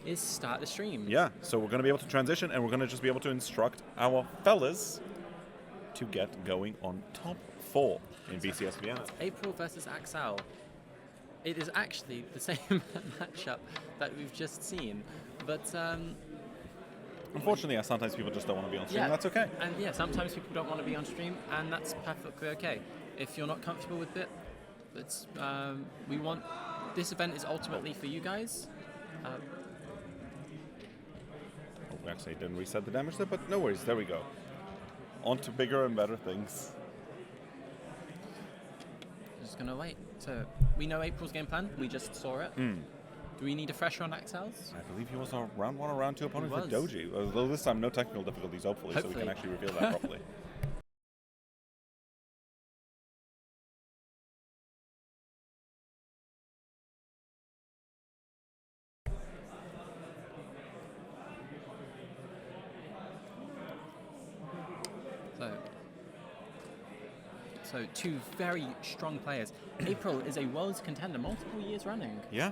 is start the stream. Yeah, so we're going to be able to transition, and we're going to just be able to instruct our fellas to get going on top 4 in BCS Vienna. April versus Axel. It is actually the same matchup that we've just seen, but unfortunately, sometimes people just don't want to be on stream. yeah, That's okay. And yeah, sometimes people don't want to be on stream, and that's perfectly okay. If you're not comfortable with it, it's we want this event is ultimately for you guys. We actually didn't reset the damage there, but no worries. There we go. On to bigger and better things. Just gonna wait. So we know April's game plan. We just saw it. Do we need a fresher on Axel's? I believe he was a round 1 or round 2 opponent for was. Doji. Although this time no technical difficulties, hopefully, so we can actually reveal that properly. So two very strong players. April is a Worlds contender multiple years running. Yeah.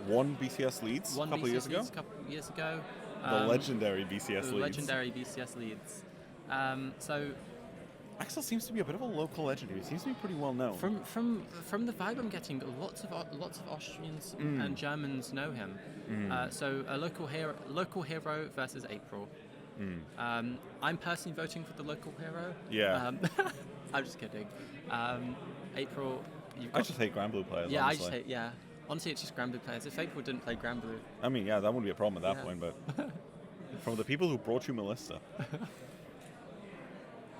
Won BCS leads a couple years ago. The legendary BCS leads. The legendary BCS leads. So Axel seems to be a bit of a local legend. He seems to be pretty well known. From the vibe I'm getting, lots of Austrians and Germans know him. So a local hero versus April. I'm personally voting for the local hero. Yeah. I'm just kidding. April. I just hate Grand Blue players. Yeah, honestly. I just hate. Yeah. Honestly, it's just Grand Blue players. If April didn't play Grand Blue. I mean, yeah, that wouldn't be a problem at that point, but from the people who brought you Melissa.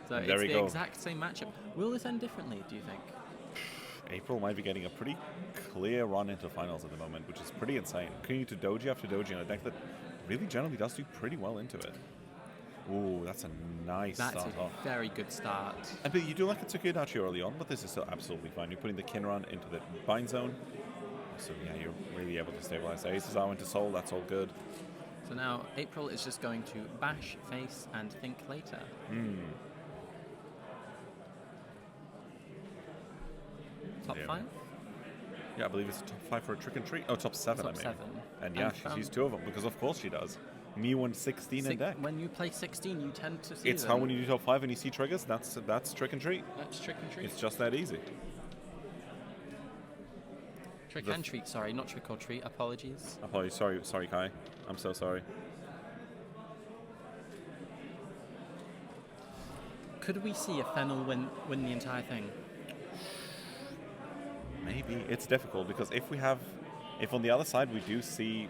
So it's the exact same matchup. Will this end differently, do you think? April might be getting a pretty clear run into finals at the moment, which is pretty insane. Clinging to Doji after Doji in a deck that really generally does do pretty well into it. Ooh, that's a nice start off. That's a very good start. And but you do like a Tsukidachi early on, but this is still absolutely fine. You're putting the Kinran into the bind zone. So yeah, you're really able to stabilize the Aces out into Soul, that's all good. So now April is just going to bash, face, and think later. Top 5? Yeah, I believe it's top 5 for a trick and treat. Oh, top 7, top 7. And yeah, she's used 2 of them, because of course she does. Me won 16 in deck. When you play 16, you tend to see It's them. how when you do top 5 and you see triggers, that's trick and treat. That's trick and treat. It's just that easy. Trick and treat, sorry, not trick or treat. Apologies. Sorry, Kai. I'm so sorry. Could we see a Fennel win the entire thing? Maybe. It's difficult because if on the other side we do see,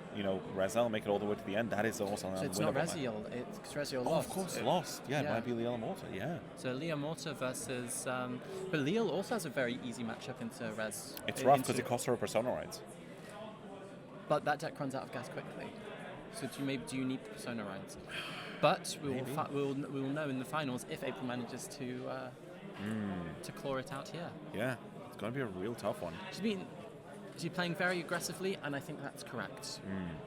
Razel make it all the way to the end, that is also so it's not Raziel, it's Raziel lost. Of course, lost. Yeah, it might be Leal Mortar, yeah. So Leal Mortar versus... but Leal also has a very easy matchup into Rez. It's rough because it costs her a Persona rights. But that deck runs out of gas quickly. So do you need the Persona rights? But we'll know in the finals if April manages to claw it out here. Yeah, it's going to be a real tough one. She's playing very aggressively, and I think that's correct.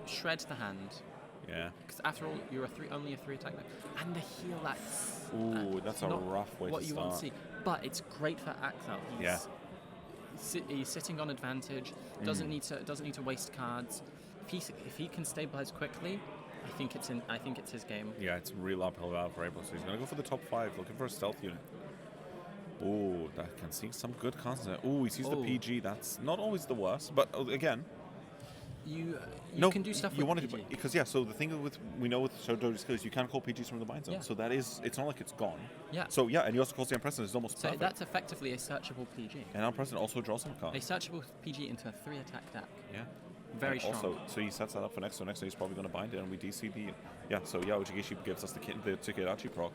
Shred the hand. Yeah. Because after all, you're only a 3 attack deck. And the heal, that's a rough way to start. What you want to see. But it's great for Axel. He's sitting on advantage, doesn't need to waste cards. If he can stabilize quickly, I think it's his game. Yeah, it's real uphill battle for April. So he's going to go for the top 5, looking for a stealth unit. Ooh, that can see some good cards there. Ooh, he sees the PG. That's not always the worst, but again, you can do stuff with PG. Because so the thing we know with Doji skills, you can't call PGs from the bind zone. Yeah. So it's not like it's gone. Yeah. So yeah, and he also calls the Unprecedented. It's almost perfect. So that's effectively a searchable PG. And Unprecedented also draws some cards. A searchable PG into a 3 attack deck. Yeah. Very strong. Also, so he sets that up for next. So next he's probably going to bind it, and we DC the. Yeah. So yeah, Ujigishi gives us the Tsukidachi proc.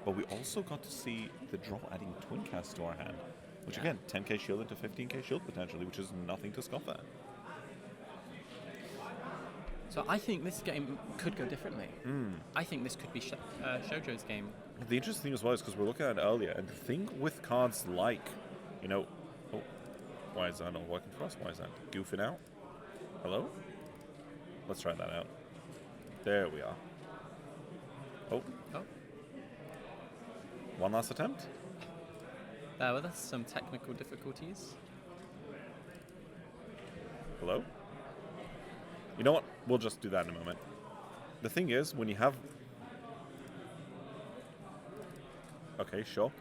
But we also got to see the draw adding Twin Cast to our hand, which again, 10k shield into 15k shield potentially, which is nothing to scoff at. So I think this game could go differently. I think this could be Shoujo's game. The interesting thing as well is because we're looking at it earlier, and the thing with cards like, why is that not working for us? Why is that goofing out? Hello? Let's try that out. There we are. Oh. One last attempt. Bear with us, some technical difficulties. Hello? You know what? We'll just do that in a moment. The thing is, when you have... Okay, sure.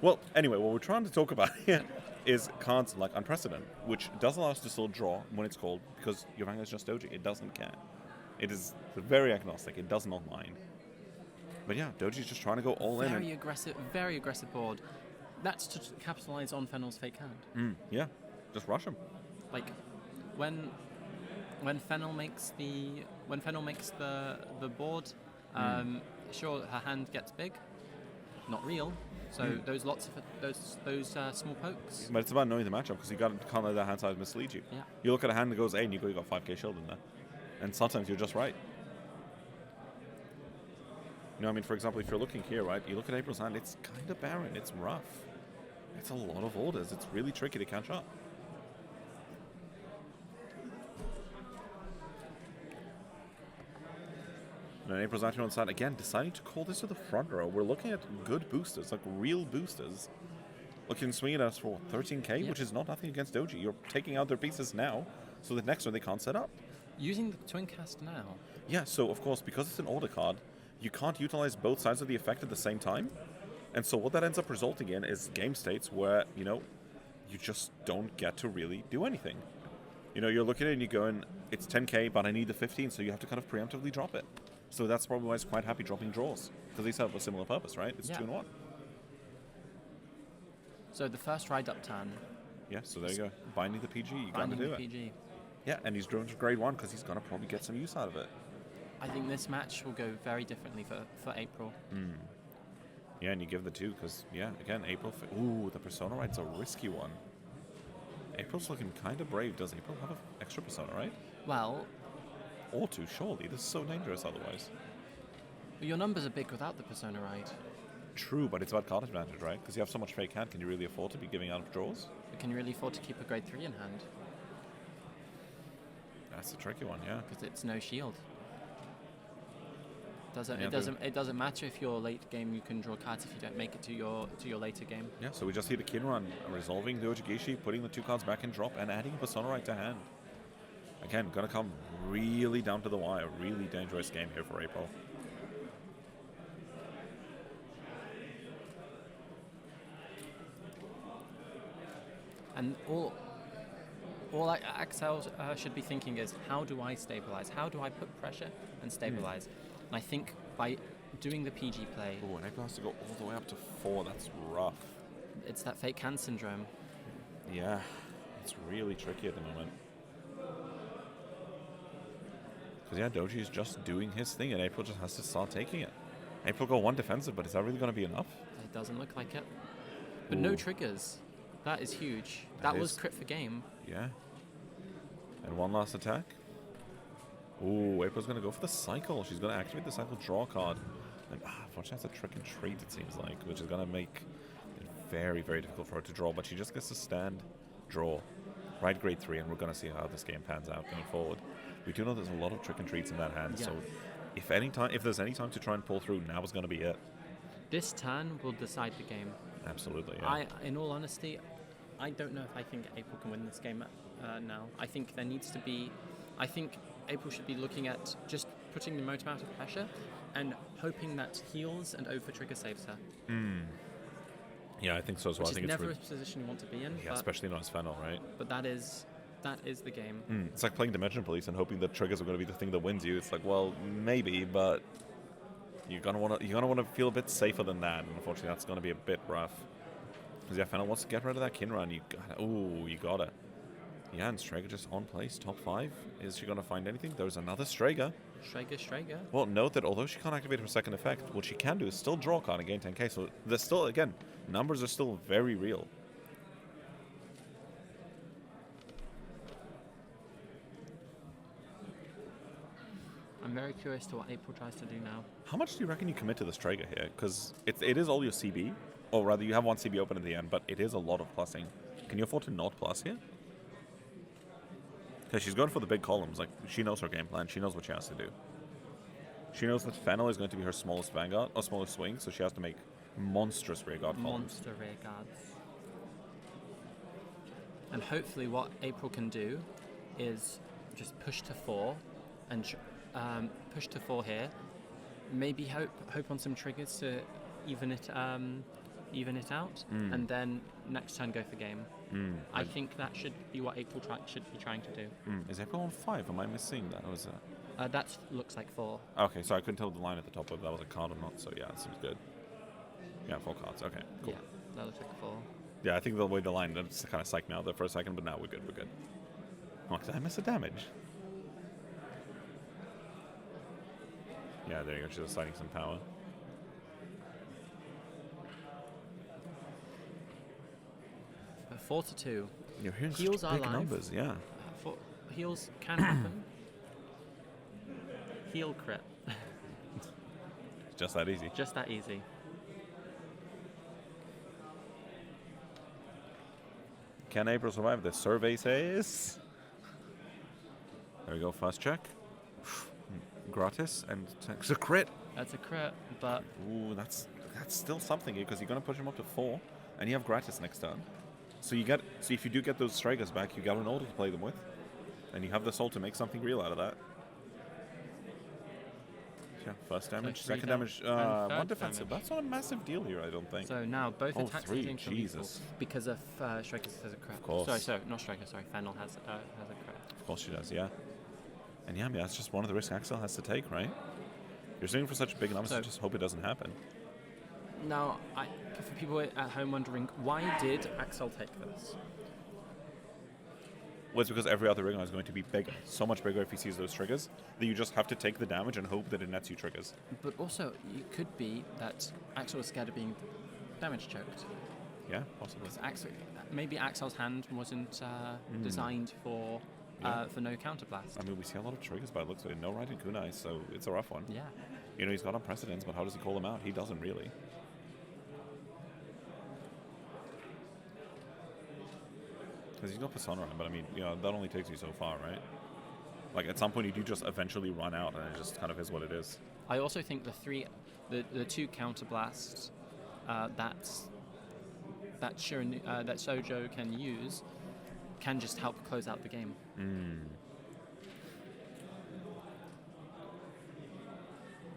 Well, anyway, what we're trying to talk about here is cards like Unprecedented, which does allow us to still draw when it's called, because your Vanguard is just Doji. It doesn't care. It is very agnostic. It does not mind. But yeah, Doji's just trying to go all in. Very aggressive board. That's to capitalize on Fennel's fake hand. Yeah, just rush him. Like, when Fennel makes the board, sure, her hand gets big, not real. So those small pokes. But it's about knowing the matchup, because you can't let that hand size mislead you. Yeah. You look at a hand that goes A and you got 5k shield in there, and sometimes you're just right. You know, I mean, for example, if you're looking here, right, you look at April's hand, it's kind of barren, it's rough. It's a lot of orders, it's really tricky to catch up. And then April's actually on the side, again, deciding to call this to the front row. We're looking at good boosters, like real boosters. Looking swing at us for 13k, which is not nothing against Doji. You're taking out their pieces now, so that next one they can't set up. Using the twin cast now. Yeah, so of course, because it's an order card, you can't utilize both sides of the effect at the same time. And so what that ends up resulting in is game states where, you know, you just don't get to really do anything. You know, you're looking at it and you're going, it's 10k, but I need the 15, so you have to kind of preemptively drop it. So that's probably why it's quite happy dropping draws, because they serve a similar purpose, right? It's 2 and 1. So the first ride up turn. Yeah, so there you go. Binding the PG, you got to do it. PG. Yeah, and he's driven to grade 1 because he's going to probably get some use out of it. I think this match will go very differently for April. Yeah, and you give the 2 because, yeah, again, April... Ooh, the Persona ride's a risky one. April's looking kind of brave. Does April have an extra Persona, right? Well... Or 2, surely. This is so dangerous otherwise. Your numbers are big without the Persona ride. True, but it's about card advantage, right? Because you have so much fake hand, can you really afford to be giving out draws? But can you really afford to keep a grade 3 in hand? That's a tricky one, yeah. Because it's no shield. It doesn't matter if you're late game, you can draw cards if you don't make it to your later game. Yeah, so we just see the Kinran resolving the Ojigishi, putting the 2 cards back in drop, and adding a Persona right to hand. Again, gonna come really down to the wire. Really dangerous game here for April. And all Axel should be thinking is, how do I stabilize? How do I put pressure and stabilize? And I think by doing the PG play... Oh, and April has to go all the way up to 4. That's rough. It's that fake hand syndrome. Yeah, it's really tricky at the moment. Because, yeah, Doji is just doing his thing, and April just has to start taking it. April got 1 defensive, but is that really going to be enough? It doesn't look like it. But no triggers. That is huge. That was crit for game. Yeah. And 1 last attack. Ooh, April's going to go for the cycle. She's going to activate the cycle draw card. And unfortunately, that's a trick and treat, it seems like, which is going to make it very, very difficult for her to draw. But she just gets to stand, draw, ride grade 3, and we're going to see how this game pans out going forward. We do know there's a lot of trick and treats in that hand, so if there's any time to try and pull through, now is going to be it. This turn will decide the game. Absolutely, yeah. In all honesty, I don't know if I think April can win this game now. I think there needs to be... I think April should be looking at just putting the most amount of pressure and hoping that heals and over trigger saves her. Yeah, I think so as well. Which I is think never a position you want to be in. Yeah, especially not as Fennel, right? But that is the game. It's like playing Dimension Police and hoping that triggers are going to be the thing that wins you. It's like, well, maybe, but you're gonna want to feel a bit safer than that. And unfortunately, that's going to be a bit rough. Because yeah, Fennel wants to get rid of that Kinran. You got it. Yeah, and Strega just on place, top 5. Is she going to find anything? There's another Strega. Strega. Well, note that although she can't activate her second effect, what she can do is still draw a card and gain 10k. So there's still, again, numbers are still very real. I'm very curious to what April tries to do now. How much do you reckon you commit to the Strega here? Because it is all your CB. Or rather, you have 1 CB open at the end, but it is a lot of plussing. Can you afford to not plus here? Because she's going for the big columns. Like, she knows her game plan. She knows what she has to do. She knows that Fennel is going to be her smallest Vanguard, or smallest swing, so she has to make monstrous rearguard columns. Monster rearguards. And hopefully what April can do is just push to 4 and push to 4 here. Maybe hope on some triggers to even it out, and then next turn go for game. I think that should be what April should be trying to do. Is April on 5? Am I missing that? Or is that? That looks like 4. Okay, so I couldn't tell the line at the top whether that was a card or not. So yeah, it seems good. Yeah, 4 cards. Okay, cool. Yeah, that looks like 4. Yeah, I think the way the line that's kind of psyched me out there for a second, but now we're good. We're good. Oh, did I miss a damage? Yeah, there you go. She's assigning some power. A 4 to 2. You're hearing Heals such are big live. numbers, yeah. Heals can happen. Heal crit. It's just that easy. Just that easy. Can April survive? The survey says. There we go. Fast check. Gratis and it's a crit. That's a crit, but Ooh, that's still something because you're gonna push him up to 4, and you have gratis next turn. So if you do get those strikers back, you got an order to play them with, and you have the soul to make something real out of that. Yeah, first damage, So 3 second damage, and 1 third defensive. damage. That's not a massive deal here, I don't think. so now both attacks 3, hitting from Jesus. equal because of Striker has a crit. Of course. Sorry, not Striker. Sorry, Fennel has a crit. Of course she does, yeah. And yeah, that's just one of the risks Axel has to take, right? You're swinging for such big numbers, So- just hope it doesn't happen. Now, for people at home wondering, why did Axel take this? Well, it's because every other ring is going to be bigger. So much bigger if he sees those triggers that you just have to take the damage and hope that it nets you triggers. But also, it could be that Axel was scared of being damage choked. Yeah, possibly. Maybe Axel's hand wasn't designed for no counterblast. I mean, we see a lot of triggers by the looks of it. No right in kunai, so it's a rough one. Yeah. You know, he's got unprecedents, but how does he call them out? He doesn't really. Because he's got Persona, but I mean, you know, that only takes you so far, right? Like, at some point, you do just eventually run out, and it just kind of is what it is. I also think the 2 counterblasts that Shoujo can use can just help close out the game.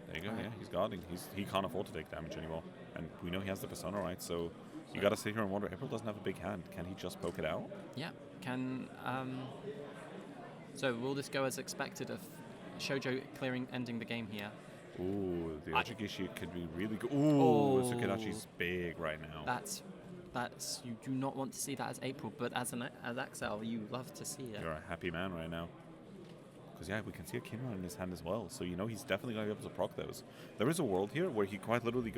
There you go, yeah, he's guarding. He can't afford to take damage anymore. And we know he has the Persona, right? So you got to sit here and wonder, April doesn't have a big hand. Can he just poke it out? Yeah. So will this go as expected of Shoujo ending the game here? Ooh, the Ojigishi could be really good. Ooh, Tsukidachi's big right now. That's you do not want to see that as April, but as Axel, you love to see it. You're a happy man right now. Because, yeah, we can see a Kinra in his hand as well. So, you know, he's definitely going to be able to proc those. There is a world here where he quite literally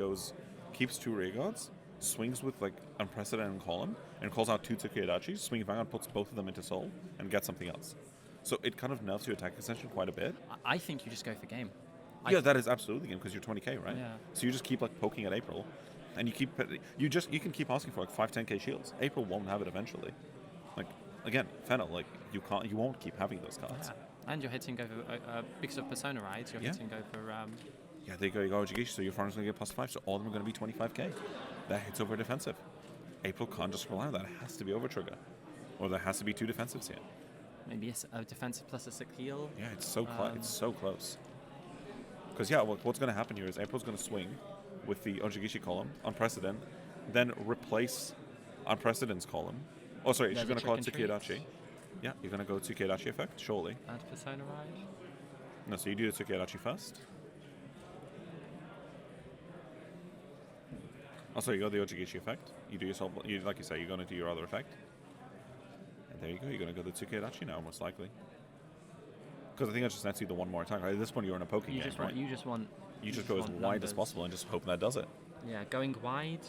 keeps 2 rear guards, swings with, like, unprecedented column, and calls out 2 Tsukidachi, swinging Vanguard, puts both of them into soul, and gets something else. So it kind of nerfs your attack extension quite a bit. I think you just go for game. Yeah, that is absolutely game, because you're 20k, right? Yeah. So you just keep, like, poking at April, and you can keep asking for, like, 5-10k shields. April won't have it eventually. Like, again, Fennel, like, you won't keep having those cards. Yeah. And you're hitting over because of Persona rides. You're hitting over. Yeah, there you go, Ojigishi. So your farm's going to get +5, so all of them are going to be 25k. That hits over defensive. April can't just rely on that. It has to be over trigger, or there has to be 2 defensives here. Maybe a defensive plus a 6 heal. Yeah, it's so it's so close. Because yeah, what's going to happen here is April's going to swing with the Ojigishi column, Unprecedented, then replace Unprecedented's column. Oh, sorry, she's going to call it Tsukidachi. Yeah, you're going to go Tsukidachi effect, surely. And Persona ride. No, so you do the Tsukidachi first. Oh, sorry, you go the Ojigishi effect. You do yourself, like you say, you're going to do your other effect. And there you go, you're going to go the Tsukidachi now, most likely. Because I think I just nets you the 1 more attack. Right? At this point, you're in a poking game, right? You just go as wide as possible and just hope that does it. Yeah, going wide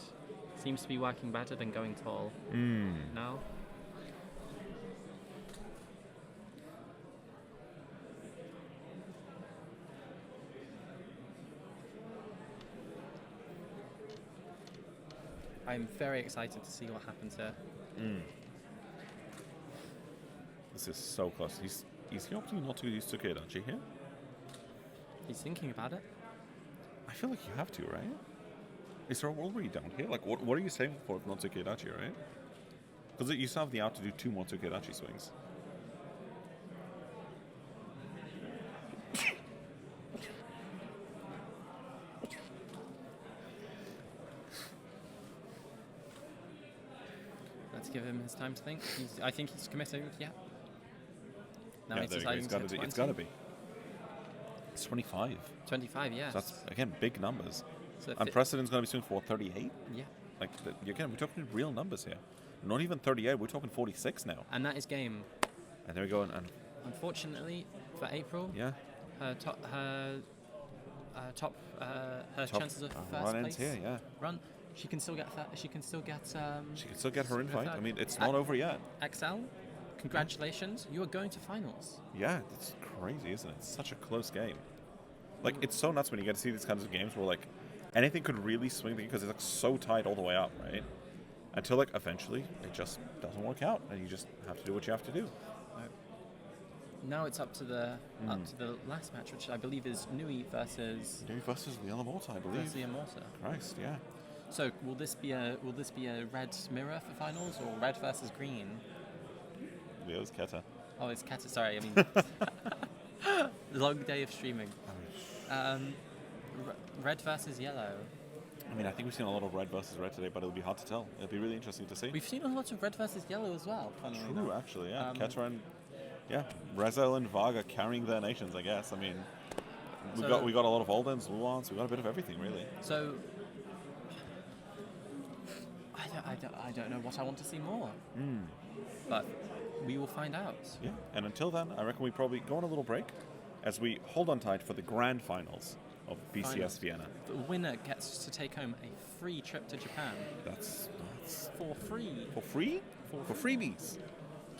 seems to be working better than going tall. No? I'm very excited to see what happens here. This is so close. Is he opting not to use Tsukidachi here? He's thinking about it. I feel like you have to, right? Is there a world where you don't here? Like, what are you saving for if not Tsukidachi, right? Because you still have the out to do 2 more Tsukidachi swings. Let's give him his time to think. I think he's committing. Yeah. Now Yeah, he's there you go. deciding to It's got to be. It's 25. 25, yes. So that's, again, big numbers. So And Precedent's going to be swinging for 38? yeah. Like, again, we're talking real numbers here. Not even 38, we're talking 46 now. And that is game. And there we go. And Unfortunately for April, yeah, her chances of first run place ends here, yeah. run. She can still get. She can still get. She can still get her invite. I mean, it's Ac- not over yet. XL, congratulations! You are going to finals. Yeah, it's crazy, isn't it? It's such a close game. Like, it's so nuts when you get to see these kinds of games where, like, anything could really swing because it's, like, so tight all the way up, right? Until, like, eventually it just doesn't work out, and you just have to do what you have to do. Now it's up to the last match, which I believe is Nui versus Leon Lamorta, I believe. versus Immorta. Christ, yeah. So will this be a red mirror for finals or red versus green? Leo's Keta. Oh, it's Kata. Sorry, I mean long day of streaming. Red versus yellow. I mean, I think we've seen a lot of red versus red today, but it'll be hard to tell. It'll be really interesting to see. We've seen a lot of red versus yellow as well. True, actually, yeah. Keta and Rezel and Vaga carrying their nations, I guess. I mean, we got a lot of Oldens, Luans, we got a bit of everything, really. So I don't know what I want to see more. But we will find out. Yeah, and until then, I reckon we probably go on a little break as we hold on tight for the grand finals of BCS Vienna. The winner gets to take home a free trip to Japan. That's for free. For free? For freebies.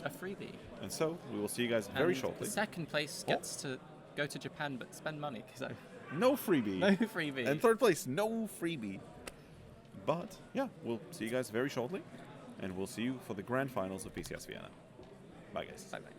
A freebie. And so we will see you guys very shortly. The second place gets to go to Japan but spend money. So no freebie. No freebie. And third place, no freebie. But yeah, we'll see you guys very shortly, and we'll see you for the grand finals of BCS Vienna. Bye, guys. Bye-bye.